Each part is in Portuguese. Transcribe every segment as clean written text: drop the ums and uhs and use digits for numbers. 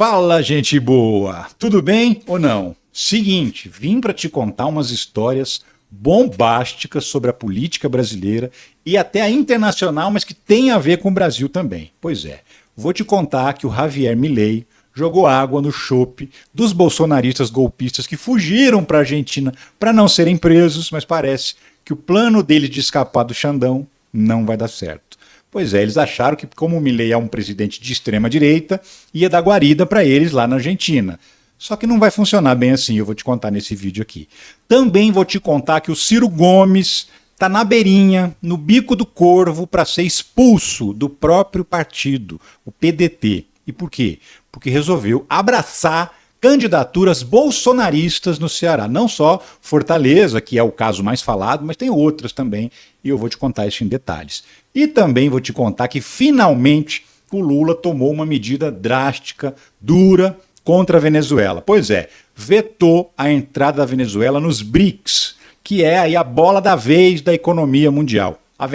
Fala, gente boa! Tudo bem ou não? Seguinte, vim para te contar umas histórias bombásticas sobre a política brasileira e até a internacional, mas que tem a ver com o Brasil também. Pois é, vou te contar que o Javier Milei jogou água no chope dos bolsonaristas golpistas que fugiram para a Argentina para não serem presos, mas parece que o plano deles de escapar do Xandão não vai dar certo. Pois é, eles acharam que, como o Milei é um presidente de extrema-direita, ia dar guarida para eles lá na Argentina. Só que não vai funcionar bem assim, eu vou te contar nesse vídeo aqui. Também vou te contar que o Ciro Gomes está na beirinha, no bico do corvo, para ser expulso do próprio partido, o PDT. E por quê? Porque resolveu abraçar candidaturas bolsonaristas no Ceará. Não só Fortaleza, que é o caso mais falado, mas tem outras também, e eu vou te contar isso em detalhes. E também vou te contar que finalmente o Lula tomou uma medida drástica, dura, contra a Venezuela. Pois é, vetou a entrada da Venezuela nos BRICS, que é aí a bola da vez da economia mundial. A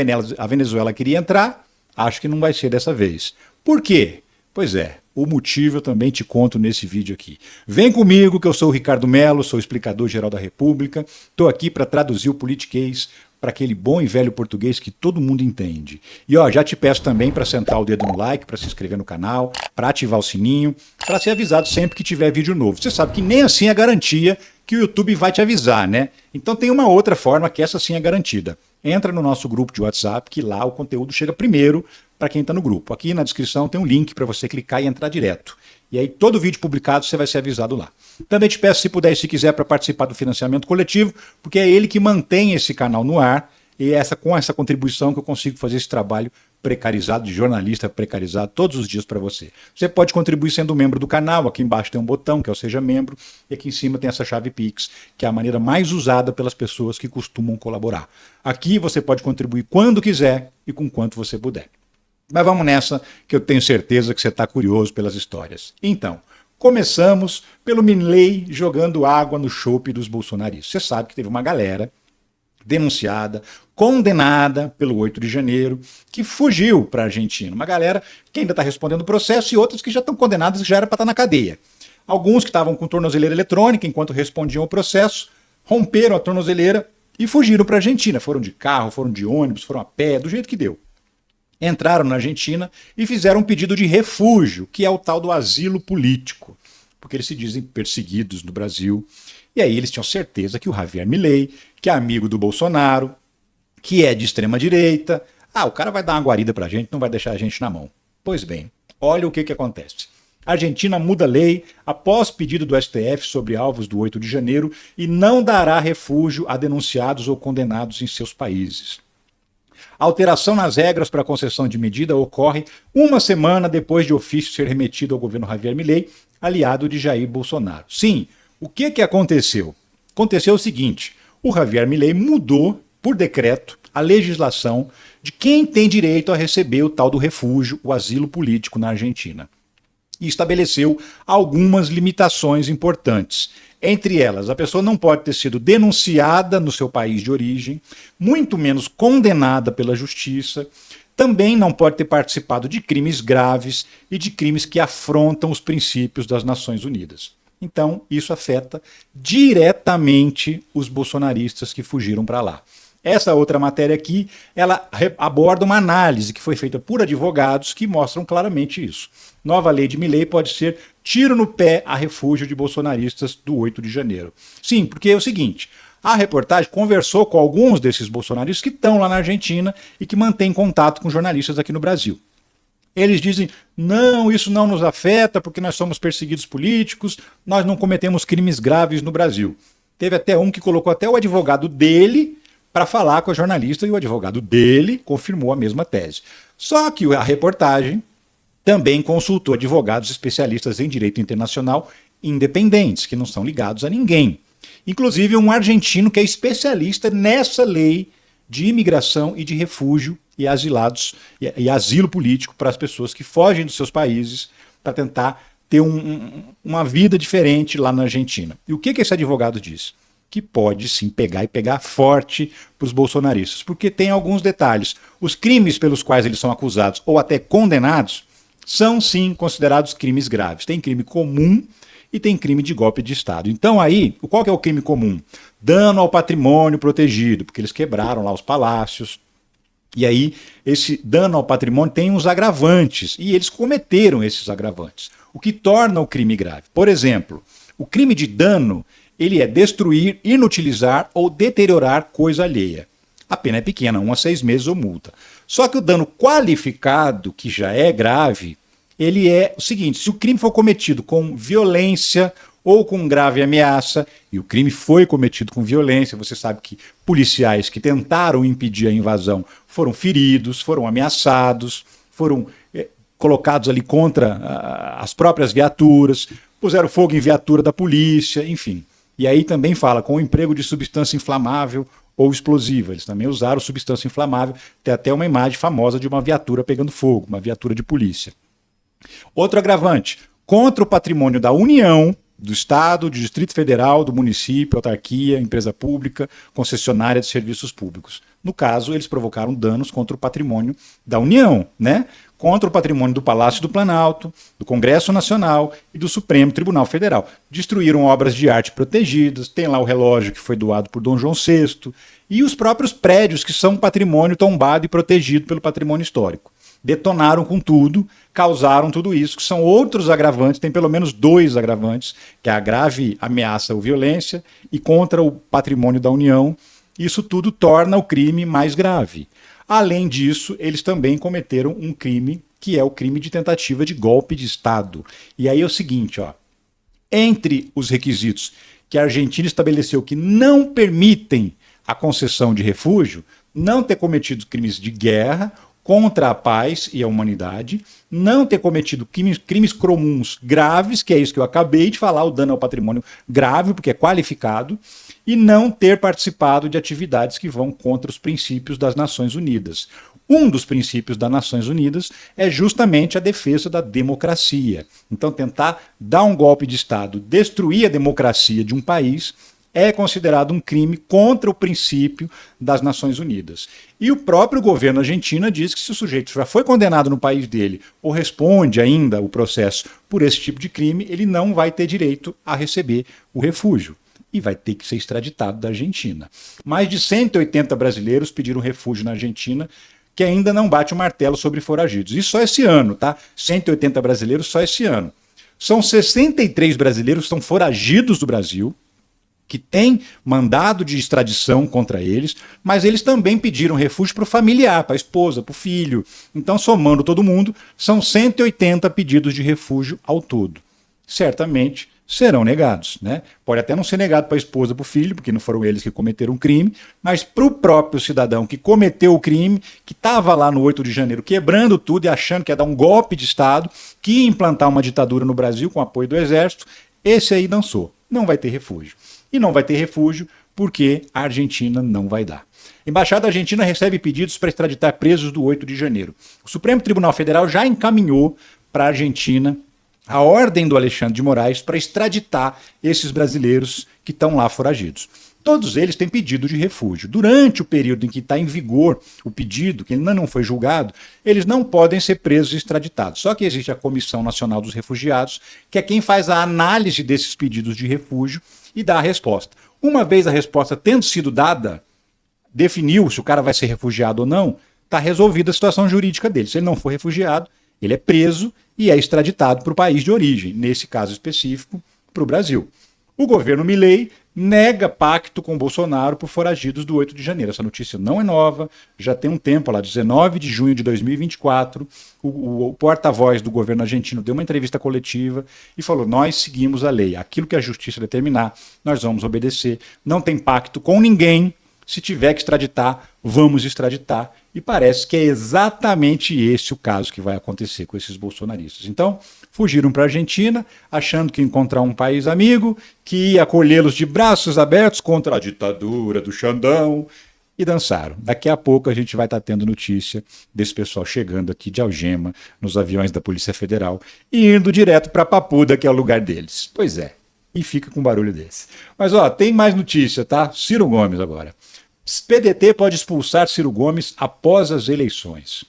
Venezuela queria entrar, acho que não vai ser dessa vez. Por quê? Pois é, o motivo eu também te conto nesse vídeo aqui. Vem comigo que eu sou o Ricardo Mello, sou explicador-geral da República, estou aqui para traduzir o politiquês para aquele bom e velho português que todo mundo entende. E ó, já te peço também para sentar o dedo no like, para se inscrever no canal, para ativar o sininho, para ser avisado sempre que tiver vídeo novo. Você sabe que nem assim é garantia que o YouTube vai te avisar, né? Então tem uma outra forma que essa sim é garantida. Entra no nosso grupo de WhatsApp, que lá o conteúdo chega primeiro para quem está no grupo. Aqui na descrição tem um link para você clicar e entrar direto. E aí todo vídeo publicado você vai ser avisado lá. Também te peço, se puder e se quiser, para participar do financiamento coletivo, porque é ele que mantém esse canal no ar e com essa contribuição que eu consigo fazer esse trabalho precarizado, de jornalista precarizado, todos os dias para você. Você pode contribuir sendo membro do canal, aqui embaixo tem um botão, que é o Seja Membro, e aqui em cima tem essa chave Pix, que é a maneira mais usada pelas pessoas que costumam colaborar. Aqui você pode contribuir quando quiser e com quanto você puder. Mas vamos nessa, que eu tenho certeza que você está curioso pelas histórias. Então, começamos pelo Milei jogando água no chope dos bolsonaristas. Você sabe que teve uma galera denunciada, condenada pelo 8 de janeiro, que fugiu para a Argentina. Uma galera que ainda está respondendo o processo e outras que já estão condenadas e já era para estar na cadeia. Alguns que estavam com tornozeleira eletrônica enquanto respondiam o processo, romperam a tornozeleira e fugiram para a Argentina. Foram de carro, foram de ônibus, foram a pé, do jeito que deu. Entraram na Argentina e fizeram um pedido de refúgio, que é o tal do asilo político, porque eles se dizem perseguidos no Brasil. E aí eles tinham certeza que o Javier Milei, que é amigo do Bolsonaro, que é de extrema-direita, o cara vai dar uma guarida pra gente, não vai deixar a gente na mão. Pois bem, olha o que acontece. A Argentina muda a lei após pedido do STF sobre alvos do 8 de janeiro e não dará refúgio a denunciados ou condenados em seus países. A alteração nas regras para a concessão de medida ocorre uma semana depois de ofício ser remetido ao governo Javier Milei, aliado de Jair Bolsonaro. Sim, o que aconteceu? Aconteceu o seguinte, o Javier Milei mudou, por decreto, a legislação de quem tem direito a receber o tal do refúgio, o asilo político na Argentina. E estabeleceu algumas limitações importantes. Entre elas, a pessoa não pode ter sido denunciada no seu país de origem, muito menos condenada pela justiça, também não pode ter participado de crimes graves e de crimes que afrontam os princípios das Nações Unidas. Então, isso afeta diretamente os bolsonaristas que fugiram para lá. Essa outra matéria aqui, ela aborda uma análise que foi feita por advogados que mostram claramente isso. Nova lei de Milei pode ser tiro no pé a refúgio de bolsonaristas do 8 de janeiro. Sim, porque é o seguinte, a reportagem conversou com alguns desses bolsonaristas que estão lá na Argentina e que mantêm contato com jornalistas aqui no Brasil. Eles dizem, não, isso não nos afeta porque nós somos perseguidos políticos, nós não cometemos crimes graves no Brasil. Teve até um que colocou até o advogado dele para falar com a jornalista e o advogado dele confirmou a mesma tese. Só que a reportagem também consultou advogados especialistas em direito internacional independentes, que não são ligados a ninguém. Inclusive um argentino que é especialista nessa lei de imigração e de refúgio e asilados e asilo político para as pessoas que fogem dos seus países para tentar ter uma vida diferente lá na Argentina. E o que esse advogado diz? Que pode sim pegar forte para os bolsonaristas, porque tem alguns detalhes. Os crimes pelos quais eles são acusados ou até condenados são sim considerados crimes graves. Tem crime comum e tem crime de golpe de Estado. Então aí, qual que é o crime comum? Dano ao patrimônio protegido, porque eles quebraram lá os palácios. E aí, esse dano ao patrimônio tem uns agravantes, e eles cometeram esses agravantes, o que torna o crime grave. Por exemplo, o crime de dano, ele é destruir, inutilizar ou deteriorar coisa alheia. A pena é pequena, 1 a 6 meses ou multa. Só que o dano qualificado, que já é grave, ele é o seguinte: se o crime for cometido com violência ou com grave ameaça, e o crime foi cometido com violência, você sabe que policiais que tentaram impedir a invasão foram feridos, foram ameaçados, foram colocados ali contra as próprias viaturas, puseram fogo em viatura da polícia, enfim. E aí também fala com o emprego de substância inflamável ou explosiva. Eles também usaram substância inflamável. Tem até uma imagem famosa de uma viatura pegando fogo, uma viatura de polícia. Outro agravante, contra o patrimônio da União, do Estado, do Distrito Federal, do município, autarquia, empresa pública, concessionária de serviços públicos. No caso, eles provocaram danos contra o patrimônio da União, né? Contra o patrimônio do Palácio do Planalto, do Congresso Nacional e do Supremo Tribunal Federal. Destruíram obras de arte protegidas, tem lá o relógio que foi doado por Dom João VI, e os próprios prédios que são patrimônio tombado e protegido pelo patrimônio histórico. Detonaram com tudo, causaram tudo isso, que são outros agravantes, tem pelo menos 2 agravantes, que é a grave ameaça ou violência e contra o patrimônio da União. Isso tudo torna o crime mais grave. Além disso, eles também cometeram um crime, que é o crime de tentativa de golpe de Estado. E aí é o seguinte, ó, entre os requisitos que a Argentina estabeleceu que não permitem a concessão de refúgio, não ter cometido crimes de guerra contra a paz e a humanidade, não ter cometido crimes comuns graves, que é isso que eu acabei de falar, o dano ao patrimônio grave, porque é qualificado, e não ter participado de atividades que vão contra os princípios das Nações Unidas. Um dos princípios das Nações Unidas é justamente a defesa da democracia. Então, tentar dar um golpe de Estado, destruir a democracia de um país, é considerado um crime contra o princípio das Nações Unidas. E o próprio governo argentino diz que se o sujeito já foi condenado no país dele ou responde ainda o processo por esse tipo de crime, ele não vai ter direito a receber o refúgio e vai ter que ser extraditado da Argentina. Mais de 180 brasileiros pediram refúgio na Argentina, que ainda não bate o martelo sobre foragidos. Isso só esse ano, tá? 180 brasileiros só esse ano. São 63 brasileiros que estão foragidos do Brasil, que tem mandado de extradição contra eles, mas eles também pediram refúgio para o familiar, para a esposa, para o filho. Então, somando todo mundo, são 180 pedidos de refúgio ao todo. Certamente serão negados, né? Pode até não ser negado para a esposa, para o filho, porque não foram eles que cometeram o crime, mas para o próprio cidadão que cometeu o crime, que estava lá no 8 de janeiro quebrando tudo e achando que ia dar um golpe de Estado, que ia implantar uma ditadura no Brasil com apoio do Exército, esse aí dançou, não vai ter refúgio. E não vai ter refúgio porque a Argentina não vai dar. A Embaixada Argentina recebe pedidos para extraditar presos do 8 de janeiro. O Supremo Tribunal Federal já encaminhou para a Argentina a ordem do Alexandre de Moraes para extraditar esses brasileiros que estão lá foragidos. Todos eles têm pedido de refúgio. Durante o período em que está em vigor o pedido, que ainda não foi julgado, eles não podem ser presos e extraditados. Só que existe a Comissão Nacional dos Refugiados, que é quem faz a análise desses pedidos de refúgio e dá a resposta. Uma vez a resposta tendo sido dada, definiu se o cara vai ser refugiado ou não, está resolvida a situação jurídica dele. Se ele não for refugiado, ele é preso e é extraditado para o país de origem, nesse caso específico, para o Brasil. O governo Milei nega pacto com Bolsonaro por foragidos do 8 de janeiro. Essa notícia não é nova, já tem um tempo, lá 19 de junho de 2024, o porta-voz do governo argentino deu uma entrevista coletiva e falou: nós seguimos a lei, aquilo que a justiça determinar, nós vamos obedecer, não tem pacto com ninguém, se tiver que extraditar, vamos extraditar. E parece que é exatamente esse o caso que vai acontecer com esses bolsonaristas. Então, fugiram para a Argentina, achando que ia encontrar um país amigo, que ia acolhê-los de braços abertos contra a ditadura do Xandão, e dançaram. Daqui a pouco a gente vai estar tendo notícia desse pessoal chegando aqui de algema nos aviões da Polícia Federal e indo direto para Papuda, que é o lugar deles. Pois é, e fica com um barulho desse. Mas ó, tem mais notícia, tá? Ciro Gomes agora. PDT pode expulsar Ciro Gomes após as eleições.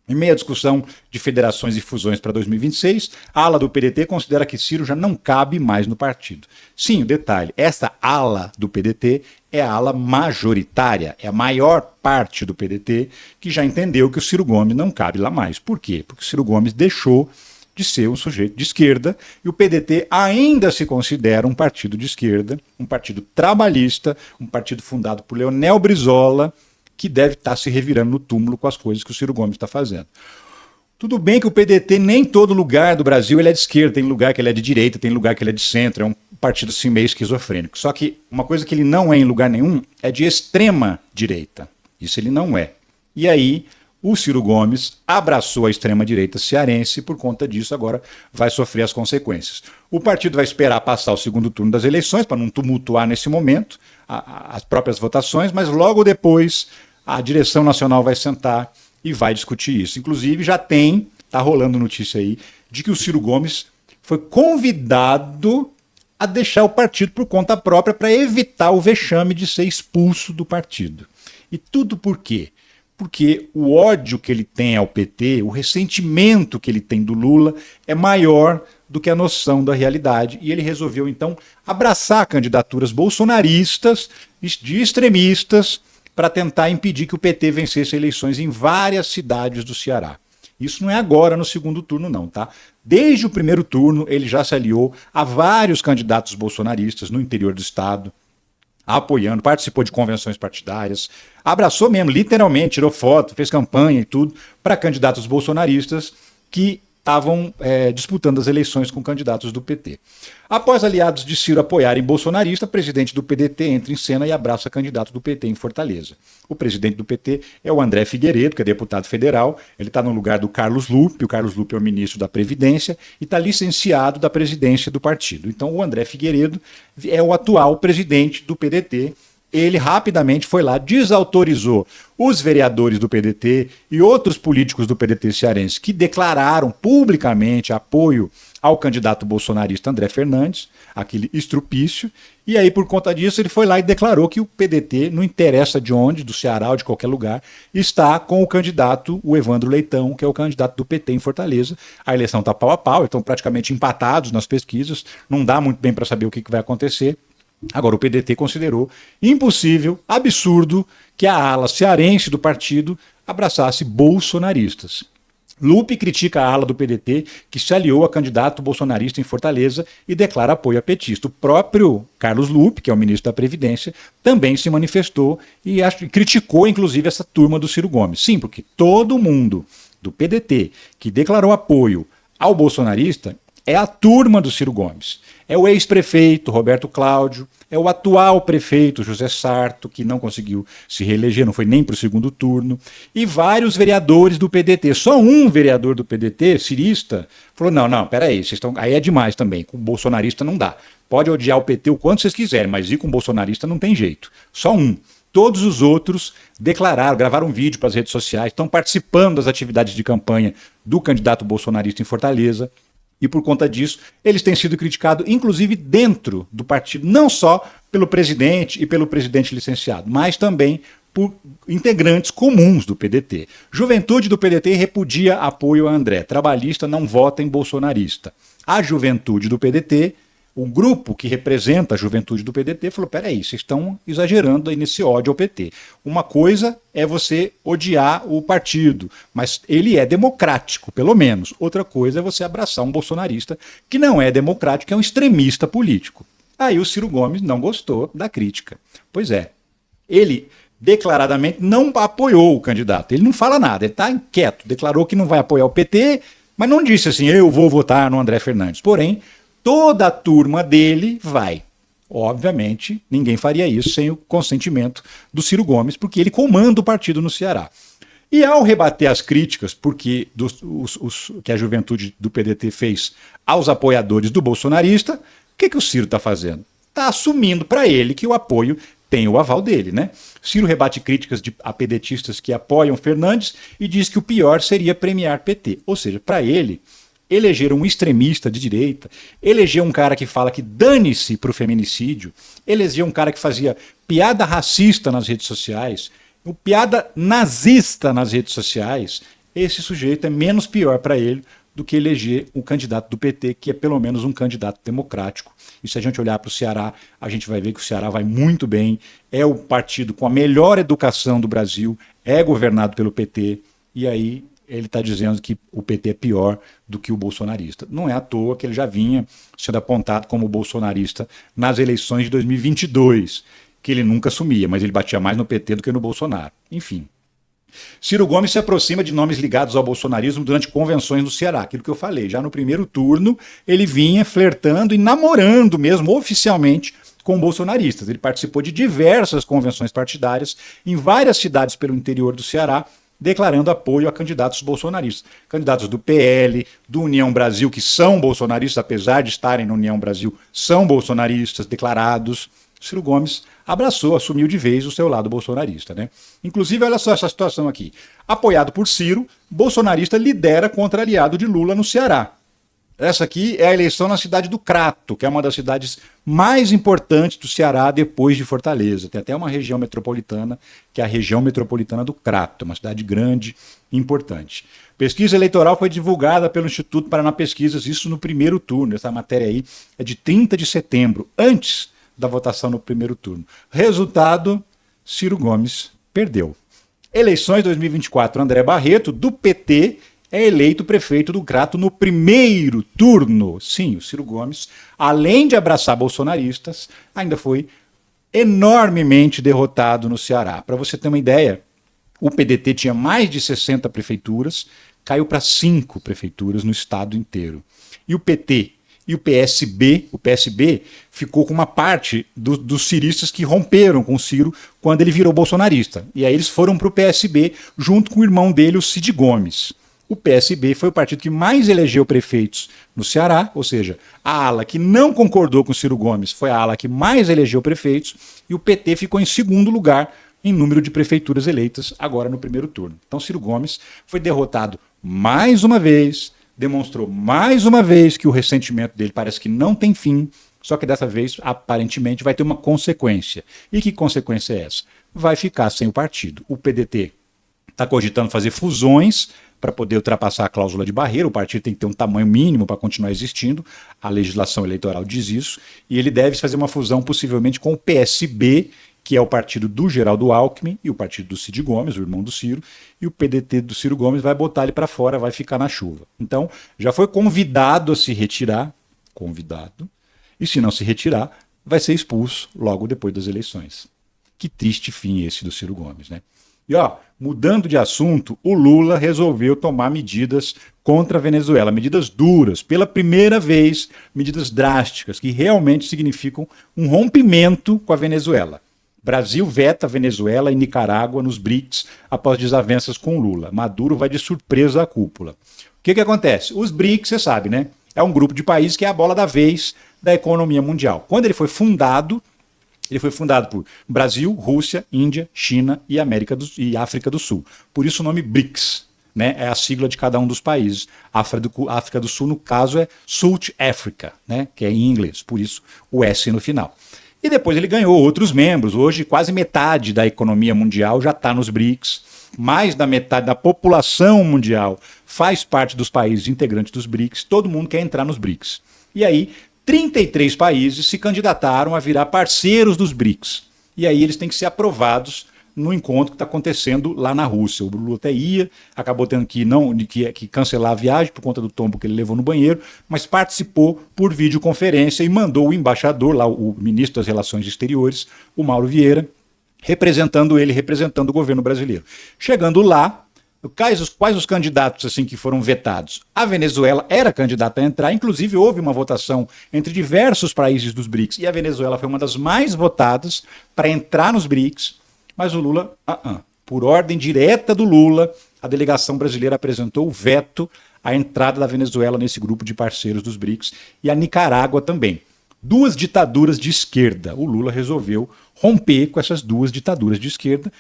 Em meio à discussão de federações e fusões para 2026, a ala do PDT considera que Ciro já não cabe mais no partido. Sim, detalhe, essa ala do PDT é a ala majoritária, é a maior parte do PDT que já entendeu que o Ciro Gomes não cabe lá mais. Por quê? Porque o Ciro Gomes deixou de ser um sujeito de esquerda e o PDT ainda se considera um partido de esquerda, um partido trabalhista, um partido fundado por Leonel Brizola, que deve estar se revirando no túmulo com as coisas que o Ciro Gomes está fazendo. Tudo bem que o PDT, nem todo lugar do Brasil ele é de esquerda, tem lugar que ele é de direita, tem lugar que ele é de centro, é um partido assim meio esquizofrênico. Só que uma coisa que ele não é em lugar nenhum é de extrema direita. Isso ele não é. E aí o Ciro Gomes abraçou a extrema-direita cearense e por conta disso agora vai sofrer as consequências. O partido vai esperar passar o segundo turno das eleições para não tumultuar nesse momento as próprias votações, mas logo depois a direção nacional vai sentar e vai discutir isso. Inclusive já tá rolando notícia aí, de que o Ciro Gomes foi convidado a deixar o partido por conta própria para evitar o vexame de ser expulso do partido. E tudo por quê? Porque o ódio que ele tem ao PT, o ressentimento que ele tem do Lula é maior do que a noção da realidade. E ele resolveu, então, abraçar candidaturas bolsonaristas, de extremistas, para tentar impedir que o PT vencesse eleições em várias cidades do Ceará. Isso não é agora no segundo turno, não, tá? Desde o primeiro turno, ele já se aliou a vários candidatos bolsonaristas no interior do estado, apoiando, participou de convenções partidárias, abraçou mesmo, literalmente, tirou foto, fez campanha e tudo, para candidatos bolsonaristas que estavam disputando as eleições com candidatos do PT. Após aliados de Ciro apoiarem bolsonarista, o presidente do PDT entra em cena e abraça candidato do PT em Fortaleza. O presidente do PT é o André Figueiredo, que é deputado federal, ele está no lugar do Carlos Lupe, o Carlos Lupe é o ministro da Previdência e está licenciado da presidência do partido. Então o André Figueiredo é o atual presidente do PDT. Ele rapidamente foi lá, desautorizou os vereadores do PDT e outros políticos do PDT cearense que declararam publicamente apoio ao candidato bolsonarista André Fernandes, aquele estrupício, e aí por conta disso ele foi lá e declarou que o PDT, não interessa de onde, do Ceará ou de qualquer lugar, está com o candidato, o Evandro Leitão, que é o candidato do PT em Fortaleza. A eleição está pau a pau, estão praticamente empatados nas pesquisas, não dá muito bem para saber o que vai acontecer. Agora, o PDT considerou impossível, absurdo, que a ala cearense do partido abraçasse bolsonaristas. Lupe critica a ala do PDT, que se aliou a candidato bolsonarista em Fortaleza e declara apoio a petista. O próprio Carlos Lupe, que é o ministro da Previdência, também se manifestou e criticou, inclusive, essa turma do Ciro Gomes. Sim, porque todo mundo do PDT que declarou apoio ao bolsonarista é a turma do Ciro Gomes. É o ex-prefeito Roberto Cláudio, é o atual prefeito José Sarto, que não conseguiu se reeleger, não foi nem para o segundo turno, e vários vereadores do PDT. Só um vereador do PDT, cirista, falou, não, peraí, vocês estão... aí é demais também, com bolsonarista não dá. Pode odiar o PT o quanto vocês quiserem, mas ir com bolsonarista não tem jeito. Só um. Todos os outros declararam, gravaram um vídeo para as redes sociais, estão participando das atividades de campanha do candidato bolsonarista em Fortaleza. E por conta disso, eles têm sido criticados, inclusive dentro do partido, não só pelo presidente e pelo presidente licenciado, mas também por integrantes comuns do PDT. Juventude do PDT repudia apoio a André. Trabalhista não vota em bolsonarista. A juventude do PDT, o grupo que representa a juventude do PDT, falou, peraí, vocês estão exagerando aí nesse ódio ao PT. Uma coisa é você odiar o partido, mas ele é democrático, pelo menos. Outra coisa é você abraçar um bolsonarista que não é democrático, que é um extremista político. Aí o Ciro Gomes não gostou da crítica. Pois é, ele declaradamente não apoiou o candidato. Ele não fala nada, ele está inquieto, declarou que não vai apoiar o PT, mas não disse assim, eu vou votar no André Fernandes. Porém, toda a turma dele vai. Obviamente, ninguém faria isso sem o consentimento do Ciro Gomes, porque ele comanda o partido no Ceará. E ao rebater as críticas que a juventude do PDT fez aos apoiadores do bolsonarista, o que o Ciro está fazendo? Está assumindo para ele que o apoio tem o aval dele, né? Ciro rebate críticas a pedetistas que apoiam Fernandes e diz que o pior seria premiar PT. Ou seja, para ele, eleger um extremista de direita, eleger um cara que fala que dane-se para o feminicídio, eleger um cara que fazia piada racista nas redes sociais, piada nazista nas redes sociais, esse sujeito é menos pior para ele do que eleger um candidato do PT, que é pelo menos um candidato democrático. E se a gente olhar para o Ceará, a gente vai ver que o Ceará vai muito bem, é o partido com a melhor educação do Brasil, é governado pelo PT, e aí ele está dizendo que o PT é pior do que o bolsonarista. Não é à toa que ele já vinha sendo apontado como bolsonarista nas eleições de 2022, que ele nunca assumia, mas ele batia mais no PT do que no Bolsonaro. Enfim. Ciro Gomes se aproxima de nomes ligados ao bolsonarismo durante convenções no Ceará. Aquilo que eu falei, já no primeiro turno, ele vinha flertando e namorando mesmo oficialmente com bolsonaristas. Ele participou de diversas convenções partidárias em várias cidades pelo interior do Ceará, declarando apoio a candidatos bolsonaristas. Candidatos do PL, do União Brasil, que são bolsonaristas, apesar de estarem no União Brasil, são bolsonaristas declarados. Ciro Gomes abraçou, assumiu de vez o seu lado bolsonarista, né? Inclusive, olha só essa situação aqui. Apoiado por Ciro, bolsonarista lidera contra aliado de Lula no Ceará. Essa aqui é a eleição na cidade do Crato, que é uma das cidades mais importantes do Ceará depois de Fortaleza. Tem até uma região metropolitana, que é a região metropolitana do Crato, uma cidade grande e importante. Pesquisa eleitoral foi divulgada pelo Instituto Paraná Pesquisas, isso no primeiro turno. Essa matéria aí é de 30 de setembro, antes da votação no primeiro turno. Resultado, Ciro Gomes perdeu. Eleições 2024, André Barreto, do PT, é eleito prefeito do Crato no primeiro turno. Sim, o Ciro Gomes, além de abraçar bolsonaristas, ainda foi enormemente derrotado no Ceará. Para você ter uma ideia, o PDT tinha mais de 60 prefeituras, caiu para 5 prefeituras no estado inteiro. E o PT e o PSB ficou com uma parte dos ciristas que romperam com o Ciro quando ele virou bolsonarista. E aí eles foram para o PSB junto com o irmão dele, o Cid Gomes. O PSB foi o partido que mais elegeu prefeitos no Ceará, ou seja, a ala que não concordou com o Ciro Gomes foi a ala que mais elegeu prefeitos, e o PT ficou em segundo lugar em número de prefeituras eleitas agora no primeiro turno. Então Ciro Gomes foi derrotado mais uma vez, demonstrou mais uma vez que o ressentimento dele parece que não tem fim, só que dessa vez, aparentemente, vai ter uma consequência. E que consequência é essa? Vai ficar sem o partido. O PDT está cogitando fazer fusões para poder ultrapassar a cláusula de barreira. O partido tem que ter um tamanho mínimo para continuar existindo. A legislação eleitoral diz isso. E ele deve fazer uma fusão possivelmente com o PSB, que é o partido do Geraldo Alckmin, e o partido do Cid Gomes, o irmão do Ciro, e o PDT do Ciro Gomes vai botar ele para fora, vai ficar na chuva. Então, já foi convidado a se retirar, e se não se retirar, vai ser expulso logo depois das eleições. Que triste fim esse do Ciro Gomes, né? E mudando de assunto, o Lula resolveu tomar medidas contra a Venezuela, medidas duras, pela primeira vez, medidas drásticas, que realmente significam um rompimento com a Venezuela. Brasil veta Venezuela e Nicarágua nos BRICS após desavenças com Lula. Maduro vai de surpresa à cúpula. O que acontece? Os BRICS, você sabe, né? É um grupo de países que é a bola da vez da economia mundial. Quando ele foi fundado por Brasil, Rússia, Índia, China e África do Sul. Por isso o nome BRICS, né? É a sigla de cada um dos países. África do Sul, no caso, é South Africa, né? Que é em inglês, por isso o S no final. E depois ele ganhou outros membros. Hoje, quase metade da economia mundial já está nos BRICS. Mais da metade da população mundial faz parte dos países integrantes dos BRICS. Todo mundo quer entrar nos BRICS. E aí, 33 países se candidataram a virar parceiros dos BRICS. E aí eles têm que ser aprovados no encontro que está acontecendo lá na Rússia. O Lula até ia, acabou tendo que cancelar a viagem por conta do tombo que ele levou no banheiro, mas participou por videoconferência e mandou o embaixador, lá o ministro das Relações Exteriores, o Mauro Vieira, representando o governo brasileiro. Chegando lá, quais os candidatos assim que foram vetados? A Venezuela era candidata a entrar, inclusive houve uma votação entre diversos países dos BRICS, e a Venezuela foi uma das mais votadas para entrar nos BRICS. Mas o Lula, por ordem direta do Lula, a delegação brasileira apresentou o veto à entrada da Venezuela nesse grupo de parceiros dos BRICS e a Nicarágua também. 2 ditaduras de esquerda. O Lula resolveu romper com essas 2 ditaduras de esquerda,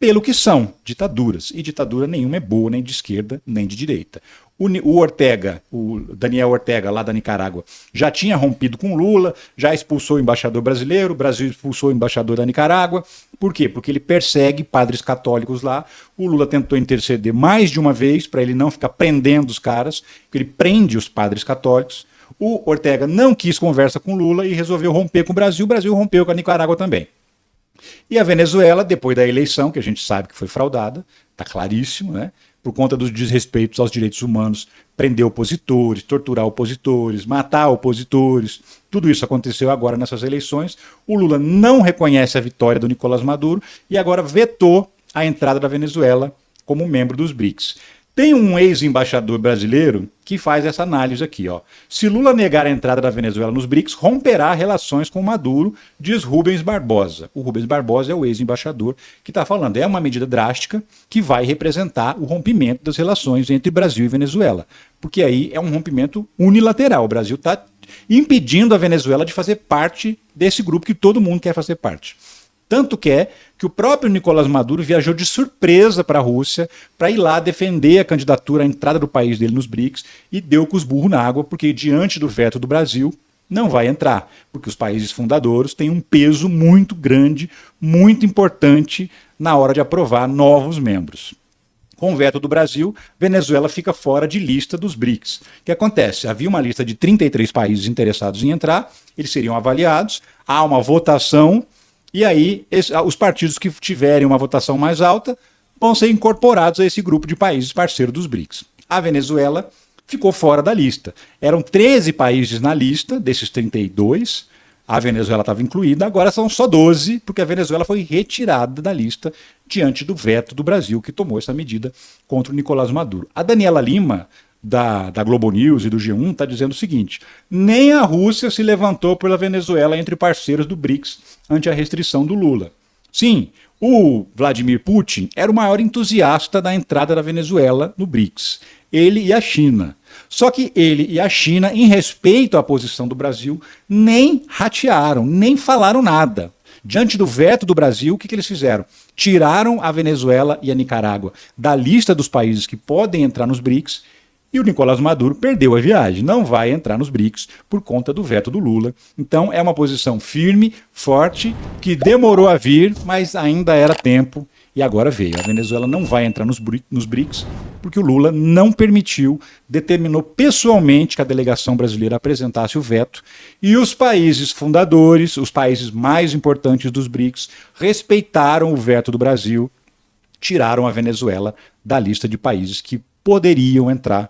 pelo que são ditaduras. E ditadura nenhuma é boa, nem de esquerda, nem de direita. O Ortega, o Daniel Ortega, lá da Nicarágua, já tinha rompido com Lula, já expulsou o embaixador brasileiro, o Brasil expulsou o embaixador da Nicarágua. Por quê? Porque ele persegue padres católicos lá. O Lula tentou interceder mais de uma vez para ele não ficar prendendo os caras, porque ele prende os padres católicos. O Ortega não quis conversa com Lula e resolveu romper com o Brasil rompeu com a Nicarágua também. E a Venezuela, depois da eleição, que a gente sabe que foi fraudada, está claríssimo, né? Por conta dos desrespeitos aos direitos humanos, prender opositores, torturar opositores, matar opositores. Tudo isso aconteceu agora nessas eleições. O Lula não reconhece a vitória do Nicolás Maduro e agora vetou a entrada da Venezuela como membro dos BRICS. Tem um ex-embaixador brasileiro que faz essa análise aqui, ó. Se Lula negar a entrada da Venezuela nos BRICS, romperá relações com Maduro, diz Rubens Barbosa. O Rubens Barbosa é o ex-embaixador que está falando. É uma medida drástica que vai representar o rompimento das relações entre Brasil e Venezuela. Porque aí é um rompimento unilateral. O Brasil está impedindo a Venezuela de fazer parte desse grupo que todo mundo quer fazer parte. Tanto que o próprio Nicolás Maduro viajou de surpresa para a Rússia para ir lá defender a candidatura à entrada do país dele nos BRICS e deu com os burros na água, porque diante do veto do Brasil não vai entrar, porque os países fundadores têm um peso muito grande, muito importante na hora de aprovar novos membros. Com o veto do Brasil, Venezuela fica fora de lista dos BRICS. O que acontece? Havia uma lista de 33 países interessados em entrar, eles seriam avaliados, há uma votação. E aí, os partidos que tiverem uma votação mais alta vão ser incorporados a esse grupo de países parceiros dos BRICS. A Venezuela ficou fora da lista. Eram 13 países na lista, desses 32, a Venezuela estava incluída, agora são só 12, porque a Venezuela foi retirada da lista diante do veto do Brasil, que tomou essa medida contra o Nicolás Maduro. A Daniela Lima, da Globo News e do G1, está dizendo o seguinte: nem a Rússia se levantou pela Venezuela entre parceiros do BRICS ante a restrição do Lula. Sim, o Vladimir Putin era o maior entusiasta da entrada da Venezuela no BRICS. Ele e a China. Só que ele e a China, em respeito à posição do Brasil, nem ratearam, nem falaram nada. Diante do veto do Brasil, o que eles fizeram? Tiraram a Venezuela e a Nicarágua da lista dos países que podem entrar nos BRICS. E o Nicolás Maduro perdeu a viagem, não vai entrar nos BRICS por conta do veto do Lula. Então é uma posição firme, forte, que demorou a vir, mas ainda era tempo e agora veio. A Venezuela não vai entrar nos BRICS porque o Lula não permitiu, determinou pessoalmente que a delegação brasileira apresentasse o veto e os países fundadores, os países mais importantes dos BRICS, respeitaram o veto do Brasil, tiraram a Venezuela da lista de países que poderiam entrar,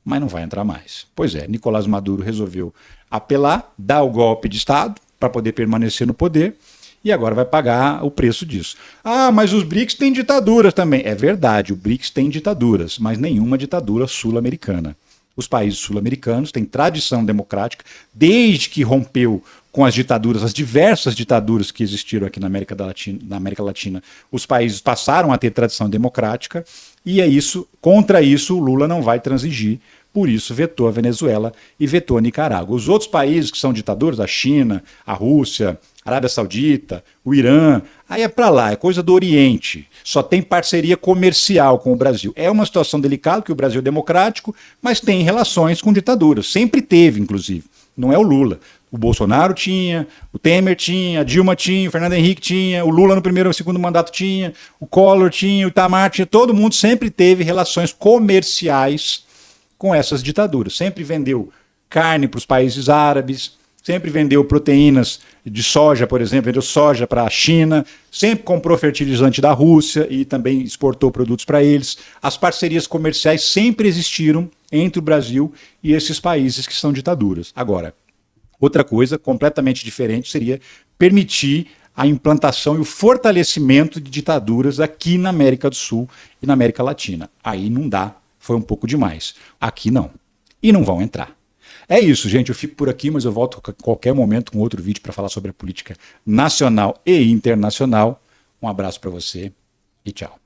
mas não vai entrar mais. Pois é, Nicolás Maduro resolveu apelar, dar o golpe de Estado para poder permanecer no poder e agora vai pagar o preço disso. Ah, mas os BRICS têm ditaduras também. É verdade, o BRICS tem ditaduras, mas nenhuma ditadura sul-americana. Os países sul-americanos têm tradição democrática, desde que rompeu com as ditaduras, as diversas ditaduras que existiram aqui na América Latina, os países passaram a ter tradição democrática, e é isso, contra isso o Lula não vai transigir, por isso vetou a Venezuela e vetou a Nicarágua. Os outros países que são ditaduras, a China, a Rússia, a Arábia Saudita, o Irã, aí é para lá, é coisa do Oriente, só tem parceria comercial com o Brasil. É uma situação delicada, porque o Brasil é democrático, mas tem relações com ditaduras, sempre teve, inclusive, não é o Lula. O Bolsonaro tinha, o Temer tinha, a Dilma tinha, o Fernando Henrique tinha, o Lula no primeiro e segundo mandato tinha, o Collor tinha, o Itamar tinha, todo mundo sempre teve relações comerciais com essas ditaduras. Sempre vendeu carne para os países árabes, sempre vendeu proteínas de soja, por exemplo, vendeu soja para a China, sempre comprou fertilizante da Rússia e também exportou produtos para eles. As parcerias comerciais sempre existiram entre o Brasil e esses países que são ditaduras. Agora, outra coisa completamente diferente seria permitir a implantação e o fortalecimento de ditaduras aqui na América do Sul e na América Latina. Aí não dá, foi um pouco demais. Aqui não. E não vão entrar. É isso, gente. Eu fico por aqui, mas eu volto a qualquer momento com outro vídeo para falar sobre a política nacional e internacional. Um abraço para você e tchau.